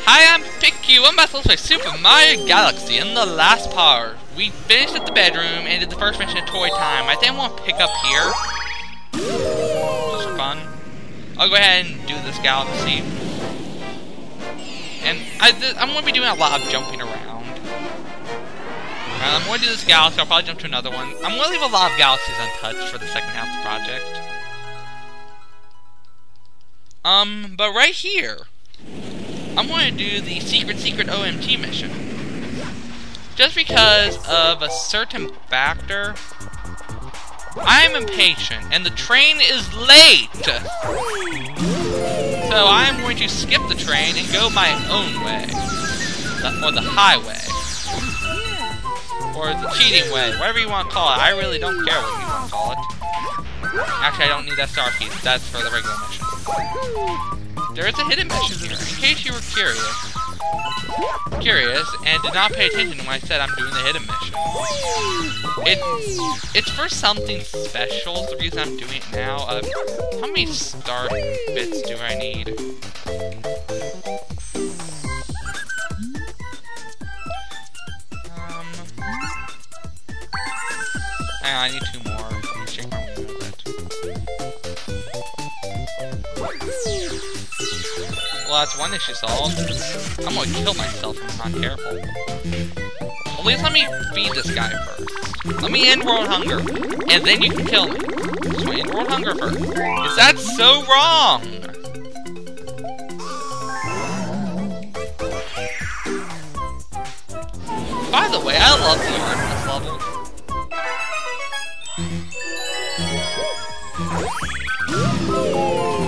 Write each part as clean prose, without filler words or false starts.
Hi, I'm Pikcube. I'm about to play Super Mario Galaxy. In the last part, we finished at the bedroom and did the first mission of Toy Time. I think I want to pick up here, just for fun. I'll go ahead and do this galaxy. And I'm going to be doing a lot of jumping around. I'm going to do this galaxy. I'll probably jump to another one. I'm going to leave a lot of galaxies untouched for the second half of the project. But right here, I'm going to do the secret OMG mission. Just because of a certain factor, I'm impatient, and the train is late! So I'm going to skip the train and go my own way. Or the highway. Or the cheating way, whatever you want to call it. I really don't care what you want to call it. Actually, I don't need that star piece. That's for the regular mission. There is a hidden mission here, in case you were curious and did not pay attention when I said I'm doing the hidden mission. It's for something special, is the reason I'm doing it now. How many star bits do I need? Hang on, I need 2 more. Let me check my wing a bit. Well, that's one issue solved. I'm gonna kill myself if I'm not careful. At least let me feed this guy first. Let me end world hunger, and then you can kill me. So end world hunger first. Is that so wrong? By the way, I love the art in this level.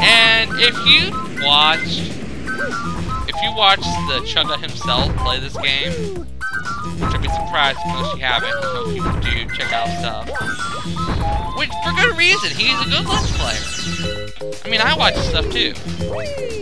And if you watch the Chugga himself play this game, which I'd be surprised if most of you haven't, most people do check out stuff. Which, for good reason, he's a good Let's Player. I mean, I watch stuff too.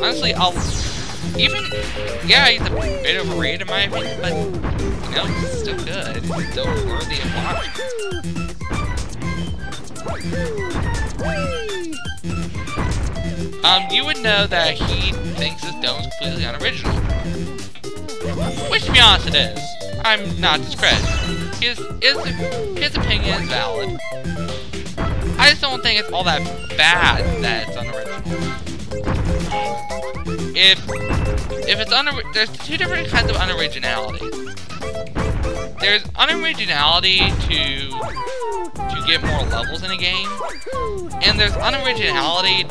Honestly, yeah, he's a bit overrated in my opinion, but, you know, he's still good. He's still worthy of watching. You would know that he thinks this dome is completely unoriginal. Which, to be honest, it is. I'm not discrediting. His opinion is valid. I just don't think it's all that bad that it's unoriginal. If it's there's 2 different kinds of unoriginality. There's unoriginality to get more levels in a game, and there's unoriginality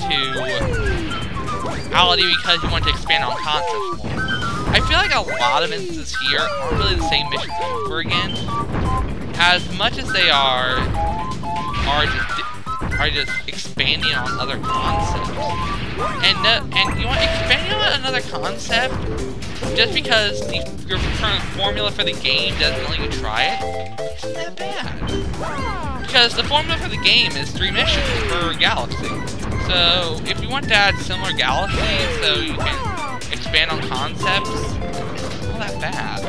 because you want to expand on concepts more. I feel like a lot of instances here aren't really the same missions over again, as much as they are just expanding on other concepts. And you want expanding on another concept just because your current formula for the game doesn't let you try it, isn't that bad. Because the formula for the game is 3 missions per galaxy. So if you want to add similar galaxies so you can expand on concepts, it's not that bad.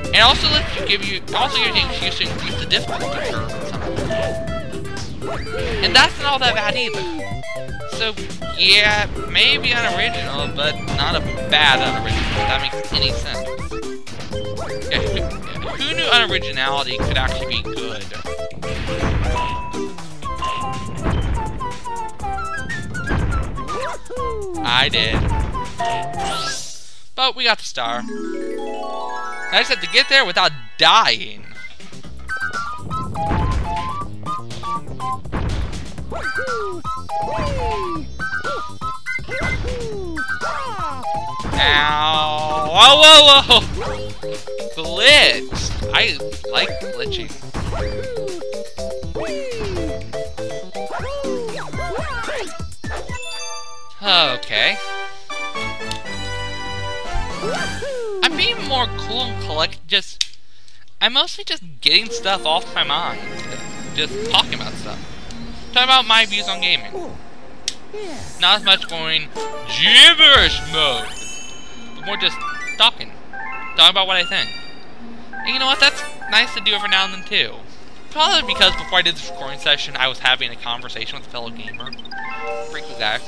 And it also gives you an excuse to increase the difficulty curve or something. And that's not all that bad either. So yeah, maybe unoriginal, but not a bad unoriginal, if that makes any sense. Yeah, who knew unoriginality could actually be good? I did. But we got the star. I just had to get there without dying. Ow! Whoa, whoa, whoa! Glitch! I like glitching. Okay. I'm being more cool and I'm mostly just getting stuff off my mind. Just talking about stuff. Talking about my views on gaming. Not as much going gibberish mode, but more just talking about what I think. And you know what? That's nice to do every now and then too. probably because before I did this recording session, I was having a conversation with a fellow gamer. Pretty cool guy.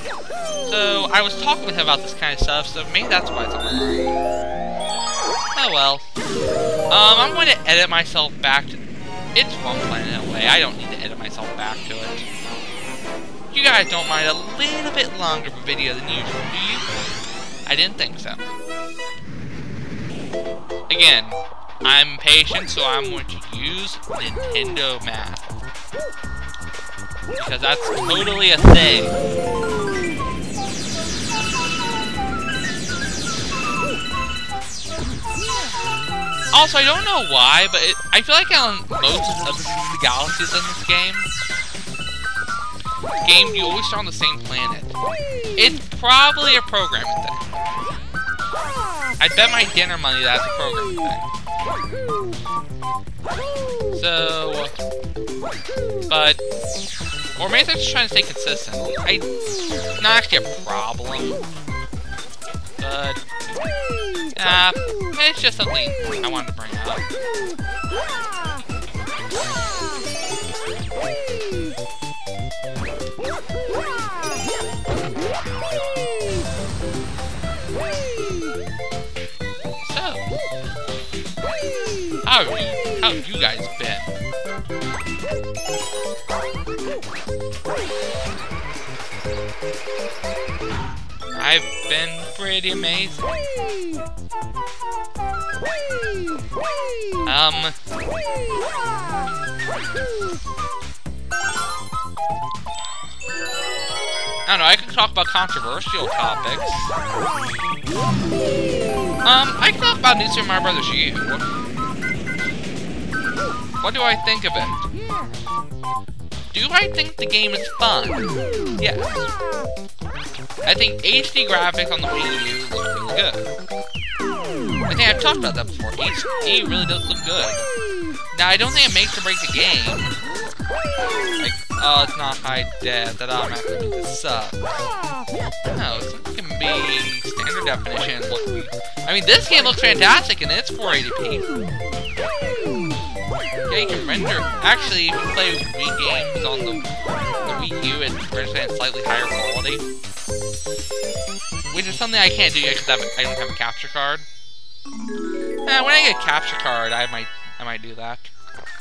So, I was talking with him about this kind of stuff, so maybe that's why it's on. Oh well. I'm going to edit myself back to... It's One Planet in a way. I don't need to edit myself back to it. You guys don't mind a little bit longer of a video than usual, do you? I didn't think so. Again, I'm patient, so I'm going to use Nintendo math. Because that's totally a thing. Also, I don't know why, but I feel like on most of the galaxies in this game, you always start on the same planet. It's probably a programming thing. I bet my dinner money that's a programming thing. So, but, or maybe they're just trying to stay consistent. It's not actually a problem, but, it's just something I wanted to bring up. So, how have you guys been? I've been pretty amazing. I don't know, I could talk about controversial topics. I can talk about New Super Mario Bros. U. What do I think of it? Do I think the game is fun? Yes. I think HD graphics on the Wii U look really good. I think I've talked about that before. HD really does look good. Now, I don't think it makes or breaks the game. Like, oh, it's not high def, that automatically means it sucks. No, it can be standard definition. I mean, this game looks fantastic, and it's 480p. Yeah, you can render. Actually, if you play Wii games on the Wii U, it renders at slightly higher quality. Which is something I can't do yet because I don't have a capture card. When I get a capture card, I might do that.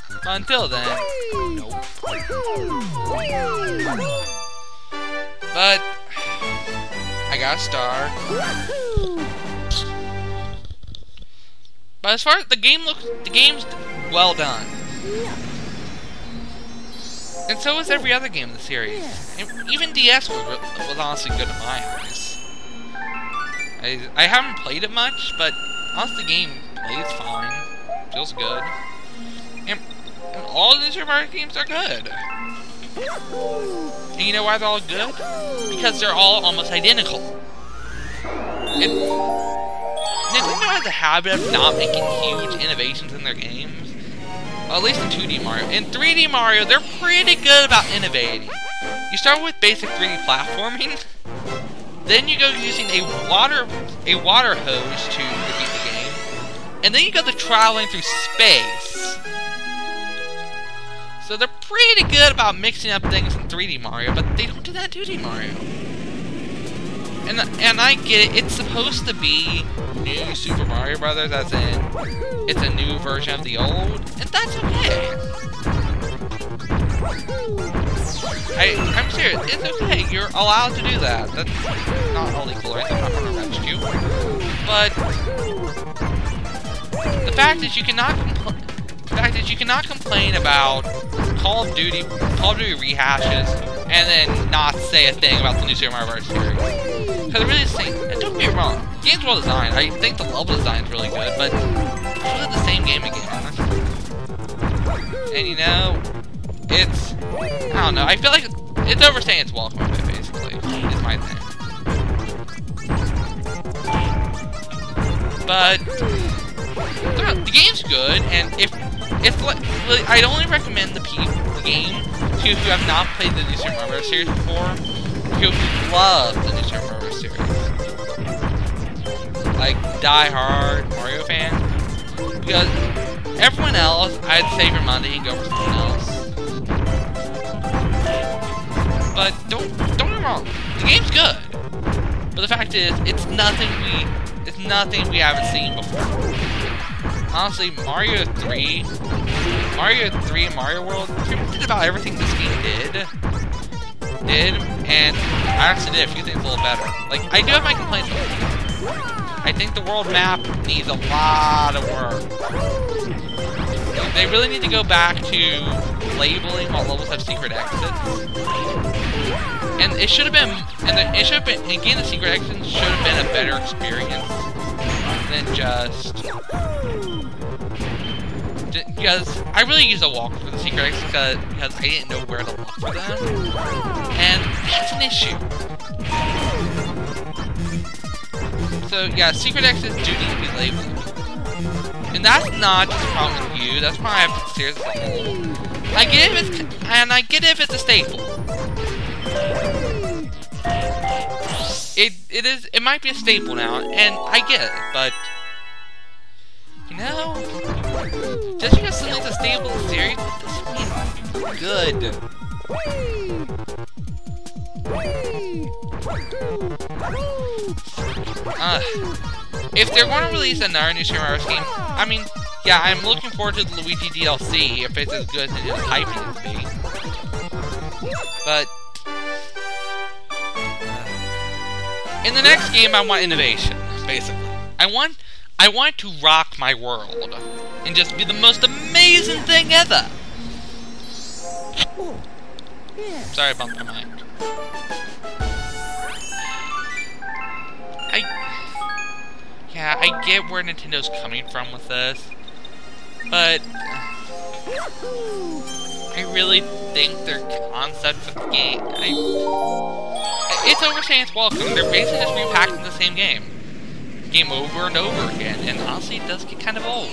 But until then, nope. But I got a star. But as far as the game's well done. And so is every other game in the series. And even DS was honestly good in my eyes. I haven't played it much, but honestly, the game plays fine, feels good, and all the Super Mario games are good. And you know why they're all good? Because they're all almost identical. Nintendo has a habit of not making huge innovations in their games. Well, at least in 2D Mario. In 3D Mario, they're pretty good about innovating. You start with basic 3D platforming. Then you go using a water hose to defeat the game, and then you go to traveling through space. So they're pretty good about mixing up things in 3D Mario, but they don't do that in 2D Mario. And I get it. It's supposed to be new Super Mario Brothers, as in it's a new version of the old, and that's okay. I'm serious, it's okay, you're allowed to do that. That's not illegal, right? I'm not going to arrest you. But the fact is you cannot complain about Call of Duty rehashes and then not say a thing about the new Super Mario Bros. Series. Because it really is the same. And don't get me wrong, the game's well designed. I think the level design is really good, but it's really the same game again. And you know, it's, I don't know, I feel like it's overstaying its welcome, basically, is my thing. But the game's good, and I'd only recommend the game to if you have not played the new Super Mario Bros. Series before, who love the new Super Mario Bros. Series. Like, die-hard Mario fan. Because everyone else, I'd save your money and go for something else. But don't get me wrong, the game's good. But the fact is, it's nothing we haven't seen before. Honestly, Mario 3 and Mario World pretty much did about everything this game did, and I actually did a few things a little better. Like, I do have my complaints with it. I think the world map needs a lot of work. They really need to go back to labeling what levels have secret exits. And it should have been, again, the secret exits should have been a better experience than just, because I really used a walk for the secret exits because I didn't know where to look for them, and that's an issue. So yeah, secret exits do need to be labeled. And that's not just a problem with you, that's why I have to consider as a whole. I get it if it's a staple. It might be a staple now, and I get it, but you know, just because something's a staple in the series, it doesn't mean it's good. If they're going to release another new Super Mario game, I mean, yeah, I'm looking forward to the Luigi DLC if it's as good as it is hyping it to be. But in the next game, I want innovation. Basically, I want to rock my world and just be the most amazing thing ever. Sorry, I bumped my mic. I get where Nintendo's coming from with this, but I really think their concept for the game, it's overstaying its welcome. They're basically just repacking the same game over and over again, and honestly, it does get kind of old.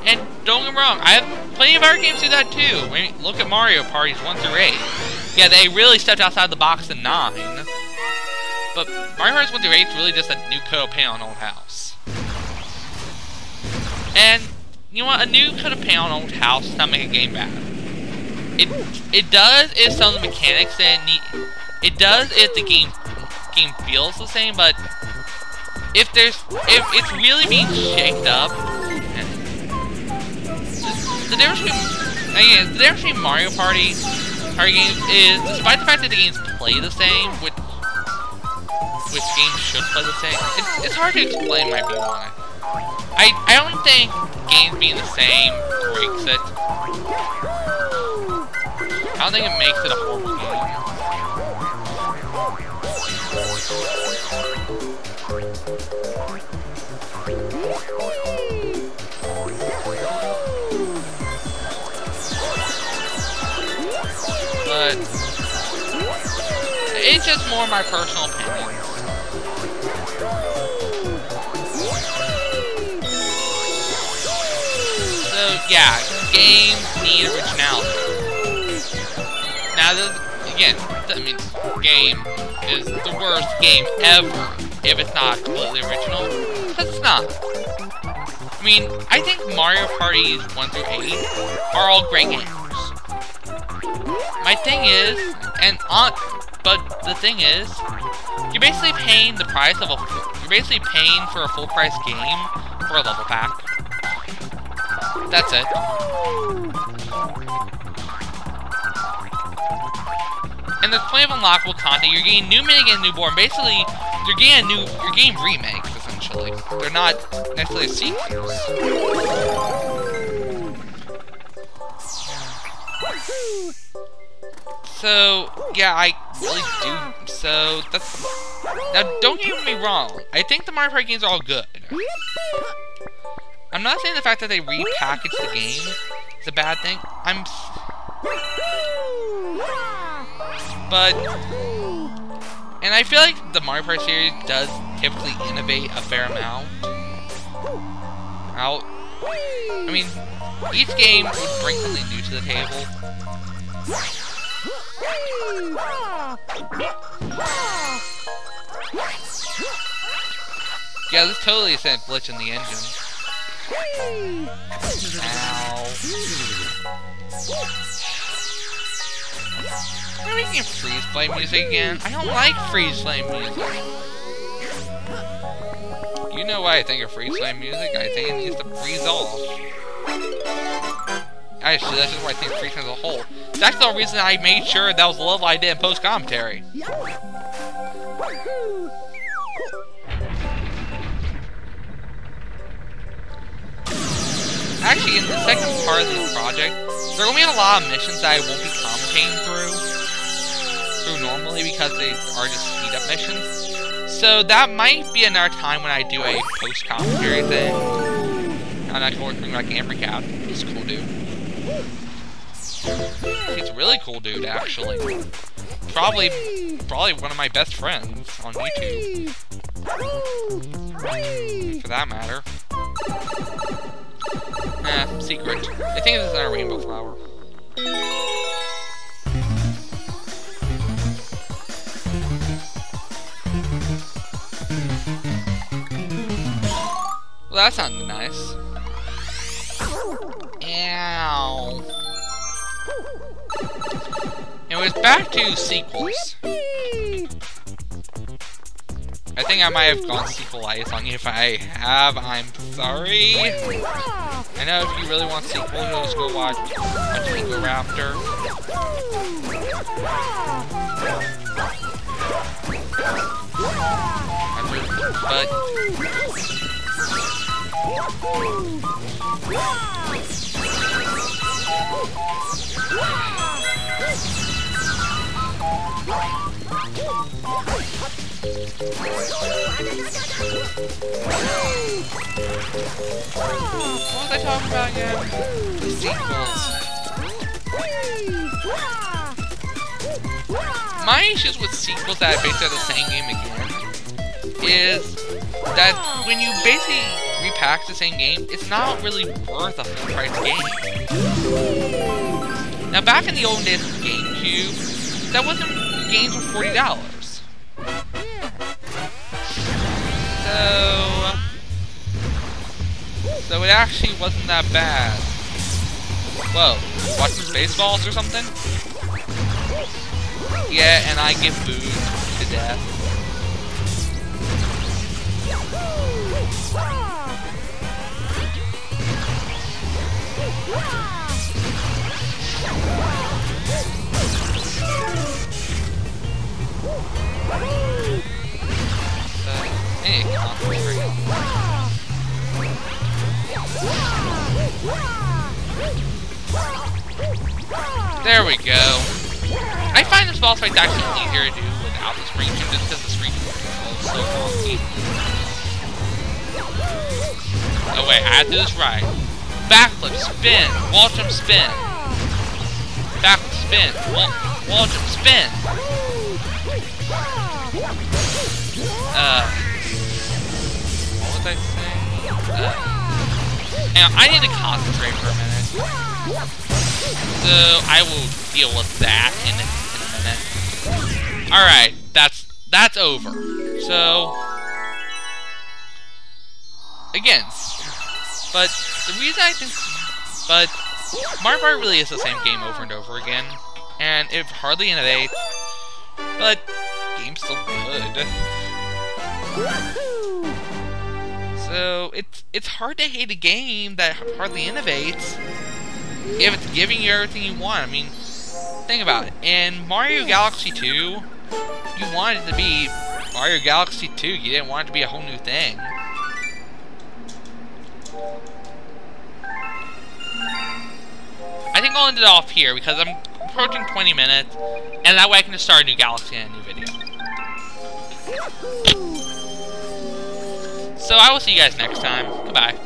And don't get me wrong, I have plenty of other games do that too. I mean, look at Mario Parties 1 through 8. Yeah, they really stepped outside the box in 9. But Mario Party 1 through 8 is really just a new coat of paint on an old house. And you know what? A new coat of paint on an old house does not make a game bad. It does if some of the mechanics it does if the game feels the same, but if it's really being shaked up, the difference between Mario Party games is, despite the fact that the games play the same, which games should play the same, it's hard to explain my view on it. I don't think games being the same breaks it. I don't think it makes it a horrible game. But it's just more my personal opinion. So yeah, games need originality. Now, again, I mean, game is the worst game ever if it's not completely original, because it's not. I mean, I think Mario Parties 1 through 8 are all great games. My thing is, but the thing is, you're basically paying the price of you're basically paying for a full price game for a level pack. That's it. And there's plenty of unlockable content. You're getting new minigames, new board. Basically, you're getting remakes essentially. They're not necessarily sequels. So yeah, I really do. So that's, now don't get me wrong. I think the Mario Party games are all good. I'm not saying the fact that they repackaged the game is a bad thing. And I feel like the Mario Party series does typically innovate a fair amount. I mean, each game would bring something new to the table. Yeah, this totally is a glitch in the engine. Ow. We're making freeze flame music again. I don't like freeze flame music. You know why I think of freeze flame music? I think it needs to freeze off. Actually, that's just why I think freeze flame as a whole. That's the reason I made sure that was the level I did in post-commentary. Actually, in the second part of this project, there are going to be a lot of missions that I won't be commentating through normally because they are just speed-up missions. So that might be another time when I do a post-commentary thing. I'm not going to bring back Amber Cat. He's a cool dude. He's a really cool dude, actually. Probably one of my best friends on YouTube. For that matter. Secret. I think this is our rainbow flower. Well, that sounded nice. Ow. Anyways, back to sequels. I think I might have gone Sequelitis on you. If I have, I'm sorry. I know if you really want sequels, you'll just go watch Ego Raptor. But what was I talking about again? The sequels. My issues with sequels that are basically the same game again is that when you basically repack the same game, it's not really worth a full price game. Now back in the old days of GameCube, that wasn't games for $40. So it actually wasn't that bad. Whoa, watching Spaceballs or something? Yeah, and I get booed to death. I need to concentrate. There we go. I find this boss fight actually easier to do without the screen tune just because the screen tune is so wonky. Oh wait, I had to do this right. Backflip, spin, wall jump, spin. Backflip, spin, wall jump, spin. What was I saying? Hang on, I need to concentrate for a minute. So, I will deal with that in a minute. Alright, that's over. So, again, but the reason I think, but Mario Party really is the same game over and over again, and it hardly innovates, but the game's still good. So, it's hard to hate a game that hardly innovates if it's giving you everything you want. I mean, think about it. In Mario Galaxy 2, you wanted it to be Mario Galaxy 2. You didn't want it to be a whole new thing. I think I'll end it off here because I'm approaching 20 minutes, and that way I can just start a new galaxy and a new video. So I will see you guys next time. Goodbye.